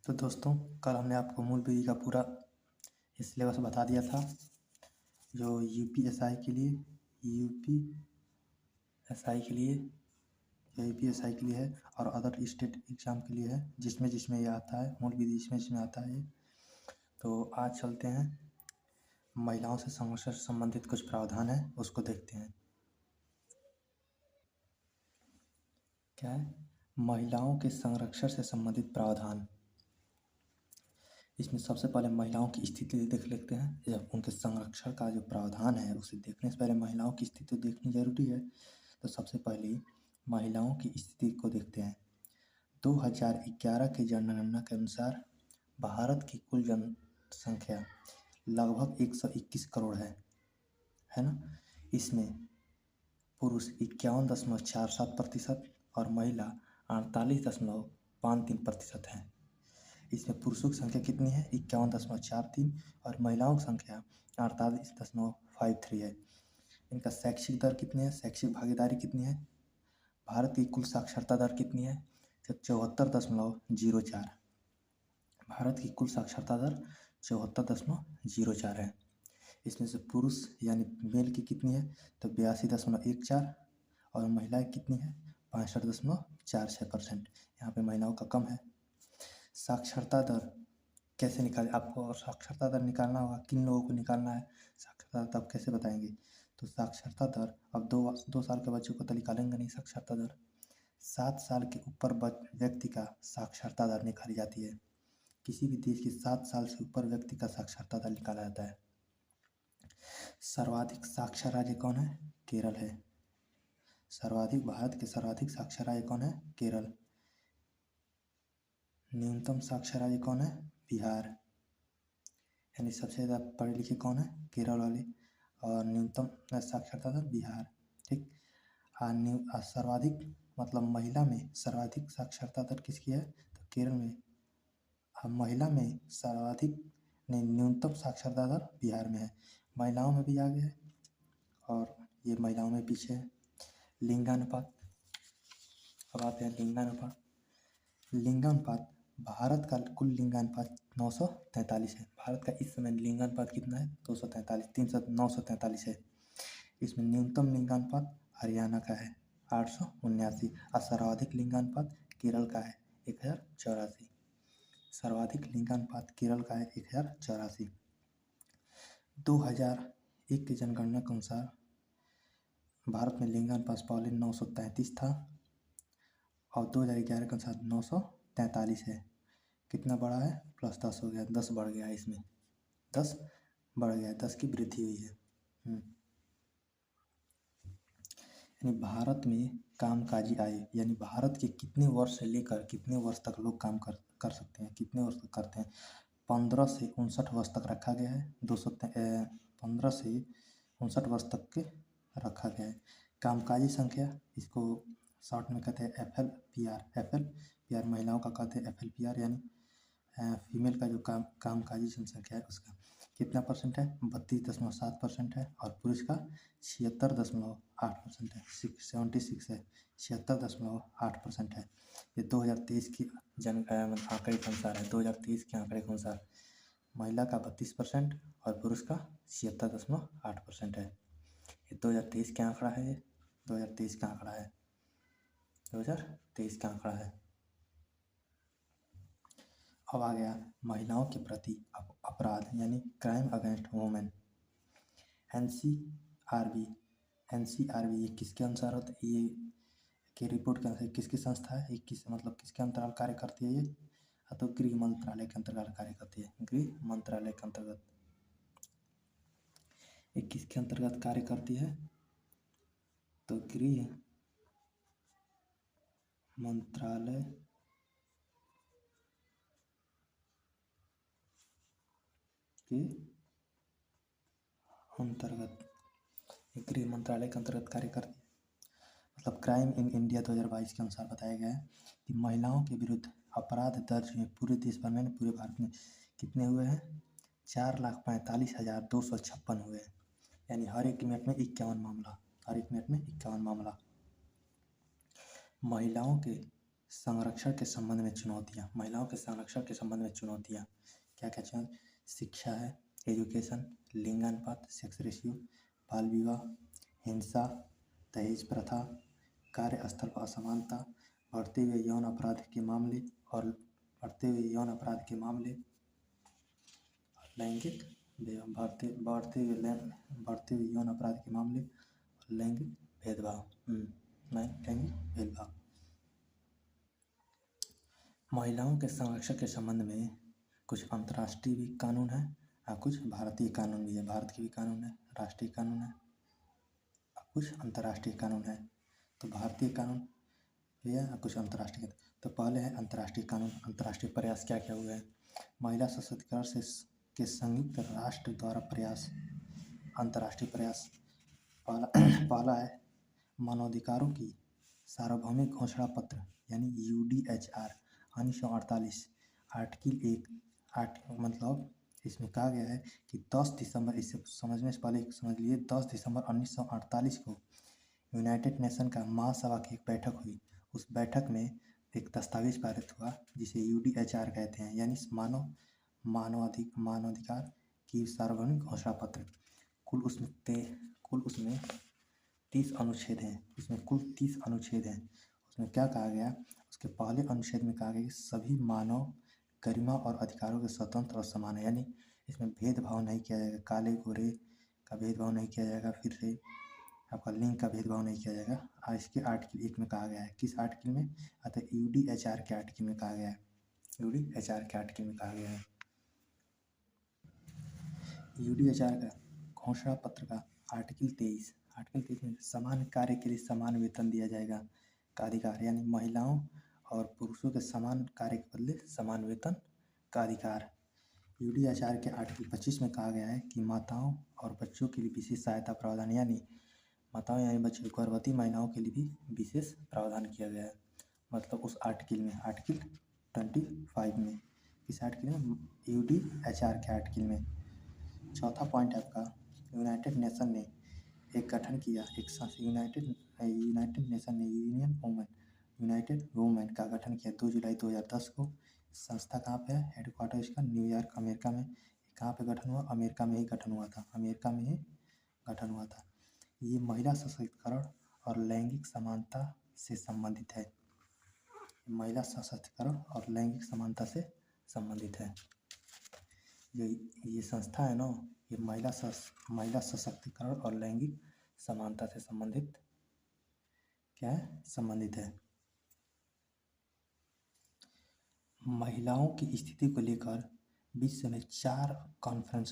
तो दोस्तों, कल हमने आपको मूल विधि का पूरा सिलेबस बता दिया था, जो यूपीएसआई के लिए यूपीएसआई के लिए यूपीएसआई के लिए है और अदर स्टेट एग्जाम के लिए है, जिसमें जिसमें ये आता है मूल विधि, जिसमें जिसमें आता है ये। तो आज चलते हैं, महिलाओं से संघर्ष से संबंधित कुछ प्रावधान है, उसको देखते हैं। क्या है? महिलाओं के संरक्षण से संबंधित प्रावधान। इसमें सबसे पहले महिलाओं की स्थिति देख लेते हैं, या उनके संरक्षण का जो प्रावधान है उसे देखने से पहले महिलाओं की स्थिति देखनी जरूरी है। तो सबसे पहले महिलाओं की स्थिति को देखते हैं। 2011 की जनगणना के अनुसार भारत की कुल जनसंख्या लगभग 121 करोड़ है ना। इसमें पुरुष 51.47% और महिला 48.53% है। इसमें पुरुषों की संख्या कितनी है? 51.43 और महिलाओं की संख्या 48.53 है। इनका शैक्षिक दर कितनी है? शैक्षिक भागीदारी कितनी है? भारत की कुल साक्षरता दर कितनी है? 74.04। भारत की कुल साक्षरता दर 74.04 है। इसमें से पुरुष यानी मेल की कितनी है? तो 82.14 और महिलाएं कितनी है? 65.46%। यहाँ पे महिलाओं का कम है। साक्षरता दर कैसे निकाले? आपको अगर साक्षरता दर निकालना होगा, किन लोगों को निकालना है साक्षरता दर, तब कैसे बताएंगे? तो साक्षरता दर अब दो साल के बच्चों को तो निकालेंगे नहीं साक्षरता दर। 7 साल के ऊपर व्यक्ति का साक्षरता दर निकाली जाती है। किसी भी देश की 7 साल से ऊपर व्यक्ति का साक्षरता दर निकाला जाता है। सर्वाधिक साक्षर राज्य कौन है? केरल है। भारत के सर्वाधिक साक्षर राज्य कौन है? केरल। न्यूनतम साक्षर राज्य कौन है? बिहार। यानी सबसे ज़्यादा पढ़े लिखे कौन है? केरल वाले। और न्यूनतम साक्षरता दर बिहार। ठीक। सर्वाधिक मतलब महिला में सर्वाधिक साक्षरता दर किसकी है? तो केरल में। महिला में सर्वाधिक न्यूनतम साक्षरता दर बिहार में है। महिलाओं में भी आगे है और ये महिलाओं में पीछे है। लिंगानुपात। अब आते हैं लिंगानुपात। लिंगानुपात भारत का कुल लिंगानुपात 943 है। भारत का इस समय लिंगानुपात कितना है? 943 है। इसमें न्यूनतम लिंगानुपात हरियाणा का है 879 और सर्वाधिक लिंगानुपात केरल का है 1084। सर्वाधिक लिंगानुपात केरल का है 1084। 2001 की जनगणना के अनुसार भारत में लिंगानुपात पहले 933 था और 2011 के अनुसार 943 है। कितना बढ़ा है? +10 हो गया, 10 बढ़ गया। इसमें 10 बढ़ गया, 10 की वृद्धि हुई है। यानी भारत में कामकाजी आयु, यानी भारत के कितने वर्ष से लेकर कितने वर्ष तक लोग काम कर सकते हैं, कितने वर्ष तक करते हैं? 15 से 59 वर्ष तक रखा गया है। 15 से 59 वर्ष तक के रखा गया है। कामकाजी संख्या, इसको शॉर्ट में कहते हैं FLPR। महिलाओं का कहते हैं FLPR, यानी फीमेल का जो कामकाजी जनसंख्या है उसका कितना % है? 32.7% है। और पुरुष का 76.8% है। 76 है, 76.8% है। ये 2023 की आंकड़े के अनुसार है। 2023 के आंकड़े के अनुसार महिला का 32% और पुरुष का 76.8% है। ये 2023 का आंकड़ा है। ये 2023 का आंकड़ा है। 2023 का आंकड़ा है। अब आ गया महिलाओं के प्रति अपराध, यानी क्राइम अगेंस्ट वुमेन। एनसीआरबी ये किसके अनुसार होता है? ये की रिपोर्ट के अनुसार किसकी संस्था है? किसके अंतराल कार्य करती है? ये तो गृह मंत्रालय के अंतर्गत कार्य करती है। गृह मंत्रालय के अंतर्गत ये किसके अंतर्गत कार्य करती है? तो गृह मंत्रालय के अंतर्गत, गृह मंत्रालय के अंतर्गत कार्य करती है। मतलब क्राइम इन इंडिया 2022 के अनुसार बताया गया है कि महिलाओं के विरुद्ध अपराध दर्ज हुए पूरे देश भर में, पूरे भारत में कितने हुए हैं? 4,45,256 हुए हैं। यानी हर एक मिनट में 51 मामला। महिलाओं के संरक्षण के संबंध में चुनौतियाँ, महिलाओं के संरक्षण के संबंध में चुनौतियाँ क्या क्या चुनौती? शिक्षा है, एजुकेशन, लिंग अनुपात, सेक्स रेशियो, बाल विवाह, हिंसा, दहेज प्रथा, कार्यस्थल पर असमानता, बढ़ते हुए यौन अपराध के मामले और लैंगिक बढ़ते हुए यौन अपराध के मामले और लैंगिक भेदभाव। लैंगिक भेदभाव। महिलाओं के संरक्षण के संबंध में कुछ अंतर्राष्ट्रीय भी कानून है और कुछ भारतीय कानून भी है। भारत के भी कानून है, राष्ट्रीय कानून है और कुछ अंतर्राष्ट्रीय कानून है। तो भारतीय कानून भी है और कुछ अंतर्राष्ट्रीय। तो पहले है अंतर्राष्ट्रीय कानून। अंतर्राष्ट्रीय प्रयास क्या क्या हुए हैं? महिला सशक्तिकरण के संयुक्त राष्ट्र द्वारा प्रयास। अंतर्राष्ट्रीय प्रयास पहला है मानवाधिकारों की सार्वभौमिक घोषणा पत्र यानी UDHR 1948 आर्टिकल 1 मतलब इसमें कहा गया है कि 10 दिसंबर, इसे समझने से पहले समझ लिए, 10 दिसंबर 1948 को यूनाइटेड नेशन का महासभा की एक बैठक हुई। उस बैठक में एक दस्तावेज पारित हुआ जिसे UDHR कहते हैं, यानी मानवाधिकार की सार्वभौमिक घोषणा पत्र। कुल उसमें 30 अनुच्छेद हैं। उसमें क्या कहा गया? उसके पहले अनुच्छेद में कहा गया कि सभी मानव गरिमा और अधिकारों के स्वतंत्र और समान है, यानी इसमें भेदभाव नहीं किया जाएगा। काले गोरे का भेदभाव नहीं किया जाएगा, फिर से आपका लिंग का भेदभाव नहीं किया जाएगा। और इसके आर्टिकल 1 में कहा गया है। किस आर्टिकल में? अतः UDHR के आर्टिकल में कहा गया है। UDHR का घोषणा पत्र का आर्टिकल 23 में समान कार्य के लिए समान वेतन दिया जाएगा का अधिकार, यानी महिलाओं और पुरुषों के समान कार्य के बदले समान वेतन का अधिकार। UDHR के आर्टिकल 25 में कहा गया है कि माताओं और बच्चों के लिए विशेष सहायता प्रावधान, यानी माताओं यानी बच्चों, गर्भवती महिलाओं के लिए भी विशेष प्रावधान किया गया है। मतलब उस आर्टिकल में, आर्टिकल 25 में, इस आर्टिकल में, UDHR के आर्टिकल में। चौथा पॉइंट आपका, यूनाइटेड नेशन ने एक गठन किया, यूनाइटेड नेशन ने यूनाइटेड वुमेन का गठन किया 2 जुलाई 2010 को। संस्था कहाँ पे है? हेडक्वार्टर इसका न्यूयॉर्क, अमेरिका में। कहाँ पे गठन हुआ? अमेरिका में ही गठन हुआ था। ये महिला सशक्तिकरण और लैंगिक समानता से संबंधित है। महिला सशक्तिकरण और लैंगिक समानता से संबंधित है। ये संस्था है ना, ये महिला सशक्तिकरण और लैंगिक समानता से संबंधित है। महिलाओं की स्थिति को लेकर विश्व में 4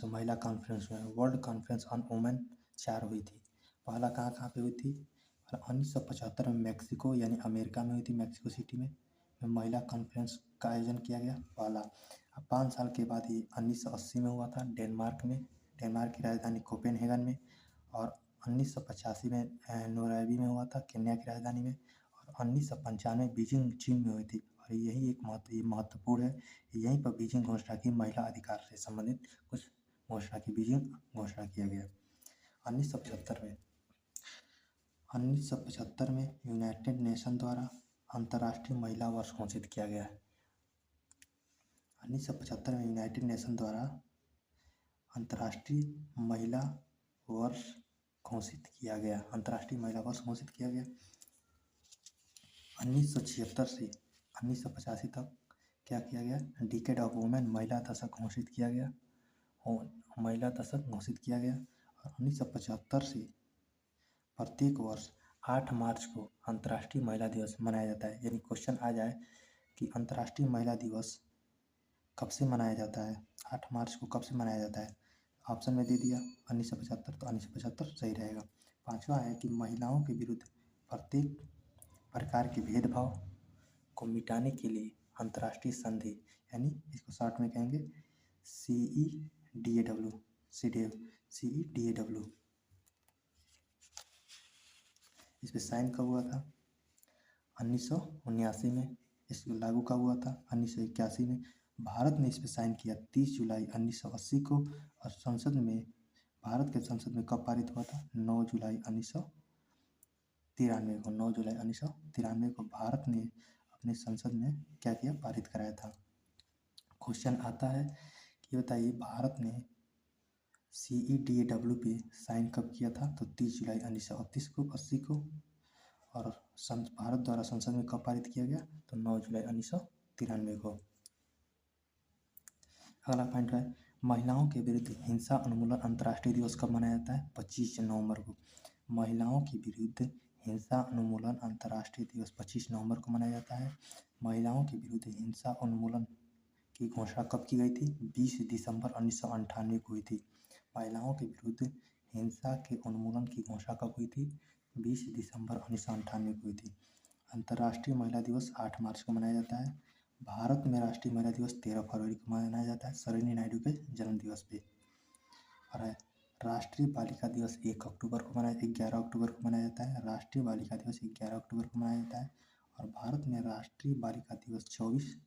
महिला कॉन्फ्रेंस हुए। वर्ल्ड कॉन्फ्रेंस ऑन वुमेन 4 हुई थी। पहला कहाँ पे हुई थी? 1975 में मैक्सिको यानी अमेरिका में हुई थी, मैक्सिको सिटी में महिला कॉन्फ्रेंस का आयोजन किया गया पहला। 5 साल के बाद ये 1980 में हुआ था डेनमार्क में, डेनमार्क की राजधानी कोपेनहेगन में। और 1985 में नैरोबी में हुआ था, केन्या की राजधानी में। और 1995 बीजिंग चीन में हुई थी। और यही एक महत्वपूर्ण है, यहीं पर बीजिंग घोषणा की महिला अधिकार से संबंधित कुछ घोषणा की, बीजिंग घोषणा किया गया 1975 में यूनाइटेड नेशन द्वारा अंतर्राष्ट्रीय महिला वर्ष घोषित किया गया। 1975 में यूनाइटेड नेशन द्वारा अंतर्राष्ट्रीय महिला वर्ष घोषित किया गया। 1976 से 1985 तक क्या किया गया? डिकेड ऑफ वुमेन, महिला दशक घोषित किया गया। और 1975 से प्रत्येक वर्ष 8 मार्च को अंतर्राष्ट्रीय महिला दिवस मनाया जाता है। यानी क्वेश्चन आ जाए कि अंतर्राष्ट्रीय महिला दिवस कब से मनाया जाता है, 8 मार्च को कब से मनाया जाता है? ऑप्शन में दे दिया 1975, तो 1975 सही रहेगा। 5वां है कि महिलाओं के विरुद्ध प्रत्येक प्रकार के भेदभाव को मिटाने के लिए अंतर्राष्ट्रीय संधि, यानी इसको शॉर्ट में कहेंगे CEDAW। इस पर साइन कब हुआ था? 1979 में। इसको लागू कब हुआ था? 1981 में। भारत ने इस पर साइन किया 30 जुलाई 1980 को। और भारत के संसद में कब पारित हुआ था? 9 जुलाई 1993 को। 9 जुलाई 1993 को भारत ने अपने संसद में क्या किया, पारित कराया था। क्वेश्चन आता है कि बताइए भारत ने CEDAW पे साइन कब किया था, तो 30 जुलाई 1938 को 80 को। और भारत द्वारा संसद में कब पारित किया गया, तो 9 जुलाई 1993 को। अगला पॉइंट है महिलाओं के विरुद्ध हिंसा उन्मूलन अंतर्राष्ट्रीय दिवस कब मनाया जाता है, 25 नवंबर को। महिलाओं के विरुद्ध हिंसा उन्मूलन अंतर्राष्ट्रीय दिवस 25 नवंबर को मनाया जाता है। महिलाओं के विरुद्ध हिंसा उन्मूलन की घोषणा कब की गई थी, 20 दिसंबर 1998 को हुई थी। महिलाओं के विरुद्ध हिंसा के उन्मूलन की घोषणा कब हुई थी, 20 दिसंबर 1998 को हुई थी। अंतर्राष्ट्रीय महिला दिवस 8 मार्च को मनाया जाता है। भारत में राष्ट्रीय महिला दिवस 13 फरवरी को मनाया जाता है, सरोजिनी नायडू के जन्म दिवस पे। और राष्ट्रीय बालिका दिवस 11 अक्टूबर को मनाया जाता है। राष्ट्रीय बालिका दिवस 11 अक्टूबर को मनाया जाता है। और भारत में राष्ट्रीय बालिका दिवस 24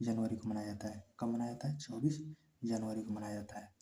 जनवरी को मनाया जाता है। कब मनाया जाता है, 24 जनवरी को मनाया जाता है।